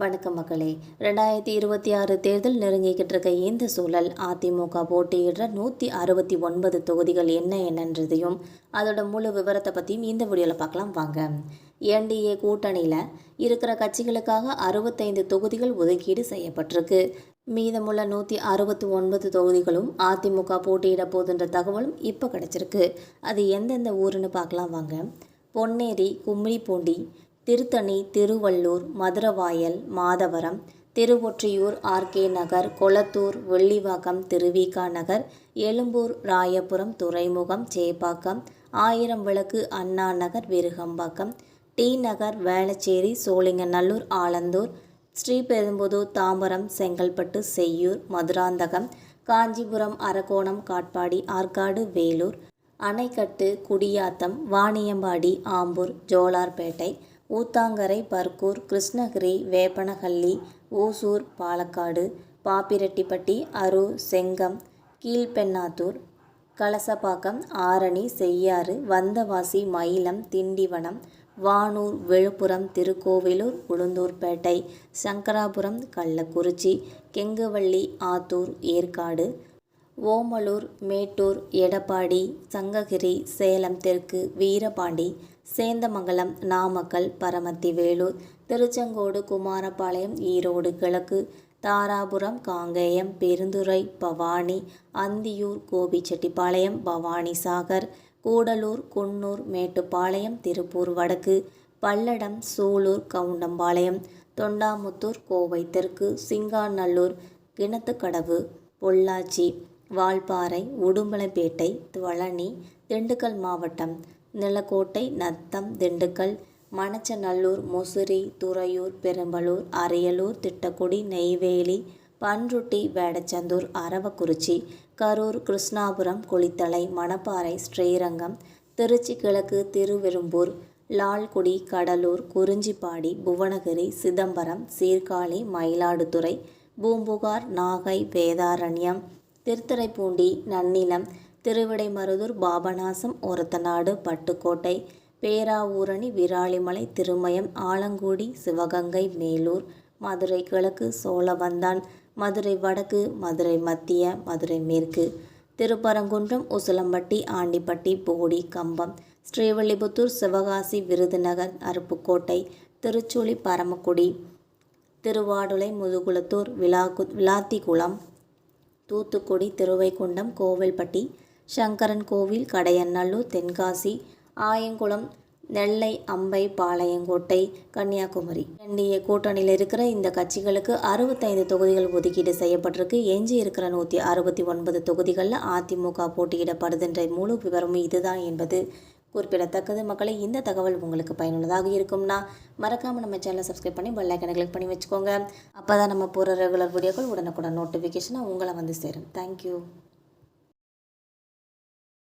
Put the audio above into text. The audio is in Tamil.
வணக்கம் மக்களே. 2026 தேர்தல் நெருங்கிக்கிட்டு இருக்க இந்த சூழல் அதிமுக போட்டியிடுற 169 தொகுதிகள் என்னன்றதையும் அதோட முழு விவரத்தை பற்றியும் இந்த வீடியோவில் பார்க்கலாம் வாங்க. என்டிஏ கூட்டணியில் இருக்கிற கட்சிகளுக்காக 65 தொகுதிகள் ஒதுக்கீடு செய்யப்பட்டிருக்கு. மீதமுள்ள 169 தொகுதிகளும் அதிமுக போட்டியிட போதுன்ற தகவலும் இப்போ கிடச்சிருக்கு. அது எந்தெந்த ஊருன்னு பார்க்கலாம் வாங்க. பொன்னேரி, கும்மிடிப்பூண்டி, திருத்தணி, திருவள்ளூர், மதுரவாயல், மாதவரம், திருவொற்றியூர், ஆர்கே நகர், கொளத்தூர், வெள்ளிவாக்கம், திருவிக நகர், எழும்பூர், ராயபுரம், துறைமுகம், சேப்பாக்கம், ஆயிரம் விளக்கு, அண்ணா நகர், விருகம்பாக்கம், டி நகர், வேளச்சேரி, சோழிங்கநல்லூர், ஆலந்தூர், ஸ்ரீபெரும்புதூர், தாம்பரம், செங்கல்பட்டு, செய்யூர், மதுராந்தகம், காஞ்சிபுரம், அரக்கோணம், காட்பாடி, ஆற்காடு, வேலூர், அணைக்கட்டு, குடியாத்தம், வாணியம்பாடி, ஆம்பூர், ஜோலார்பேட்டை, ஊத்தாங்கரை, பர்கூர், கிருஷ்ணகிரி, வேப்பனஹள்ளி, ஓசூர், பாலக்காடு, பாப்பிரெட்டிப்பட்டி, அரூர், செங்கம், கீழ்பெண்ணாத்தூர், கலசப்பாக்கம், ஆரணி, செய்யாறு, வந்தவாசி, மயிலம், திண்டிவனம், வானூர், விழுப்புரம், திருக்கோவிலூர், உளுந்தூர்பேட்டை, சங்கராபுரம், கள்ளக்குறிச்சி, கெங்குவள்ளி, ஆத்தூர், ஏற்காடு, ஓமலூர், மேட்டூர், எடப்பாடி, சங்ககிரி, சேலம் தெற்கு, வீரபாண்டி, சேந்தமங்கலம், நாமக்கல், பரமத்தி வேலூர், திருச்செங்கோடு, குமாரபாளையம், ஈரோடு கிழக்கு, தாராபுரம், காங்கேயம், பெருந்துறை, பவானி, அந்தியூர், கோபிச்செட்டிப்பாளையம், பவானி சாகர், கூடலூர், குன்னூர், மேட்டுப்பாளையம், திருப்பூர் வடக்கு, பல்லடம், சூலூர், கவுண்டம்பாளையம், தொண்டாமுத்தூர், கோவை தெற்கு, சிங்காநல்லூர், கிணத்துக்கடவு, பொள்ளாச்சி, வால்பாறை, உடுமலைப்பேட்டை, பழனி, திண்டுக்கல் மாவட்டம், நிலக்கோட்டை, நத்தம், திண்டுக்கல், மணச்சநல்லூர், முசிறி, துறையூர், பெரம்பலூர், அரியலூர், திட்டக்குடி, நெய்வேலி, பன்ருட்டி, வேடச்சந்தூர், அரவக்குறிச்சி, கரூர், கிருஷ்ணாபுரம், குளித்தலை, மணப்பாறை, ஸ்ரீரங்கம், திருச்சி கிழக்கு, திருவெரும்பூர், லால்குடி, கடலூர், குறிஞ்சிப்பாடி, புவனகிரி, சிதம்பரம், சீர்காழி, மயிலாடுதுறை, பூம்புகார், நாகை, வேதாரண்யம், திருத்துறைப்பூண்டி, நன்னிலம், திருவிடைமருதூர், பாபநாசம், ஒரத்தநாடு, பட்டுக்கோட்டை, பேராவூரணி, விராலிமலை, திருமயம், ஆலங்குடி, சிவகங்கை, மேலூர், மதுரை கிழக்கு, சோழவந்தான், மதுரை வடக்கு, மதுரை மத்திய, மதுரை மேற்கு, திருப்பரங்குன்றம், உசிலம்பட்டி, ஆண்டிப்பட்டி, போடி, கம்பம், ஸ்ரீவில்லிபுத்தூர், சிவகாசி, விருதுநகர், அருப்புக்கோட்டை, திருச்சுழி, பரமக்குடி, திருவாடுலை, முதுகுளத்தூர், விளாத்திக்குளம், தூத்துக்குடி, திருவைகுண்டம், கோவில்பட்டி, சங்கரன் கோவில், கடையநல்லூர், தென்காசி, ஆயங்குளம், நெல்லை, அம்பை, பாளையங்கோட்டை, கன்னியாகுமரி. என்டிஏ கூட்டணியில் இருக்கிற இந்த கட்சிகளுக்கு 65 தொகுதிகள் ஒதுக்கீடு செய்யப்பட்டிருக்கு. எஞ்சி இருக்கிற 169 தொகுதிகளில் அதிமுக போட்டியிடப்படுதுன்ற முழு விவரமும் இதுதான் என்பது குறிப்பிடத்தக்கது. மக்களை, இந்த தகவல் உங்களுக்கு பயனுள்ளதாக இருக்கும்னா மறக்காமல் நம்ம சேனலை சப்ஸ்கிரைப் பண்ணி பெல் ஐகானை கிளிக் பண்ணி வச்சுக்கோங்க. அப்போ தான் நம்ம போகிற ரெகுலர் வீடியோக்கள் உடனுக்குடன் நோட்டிஃபிகேஷனாக உங்களை வந்து சேரும். தேங்க்யூ.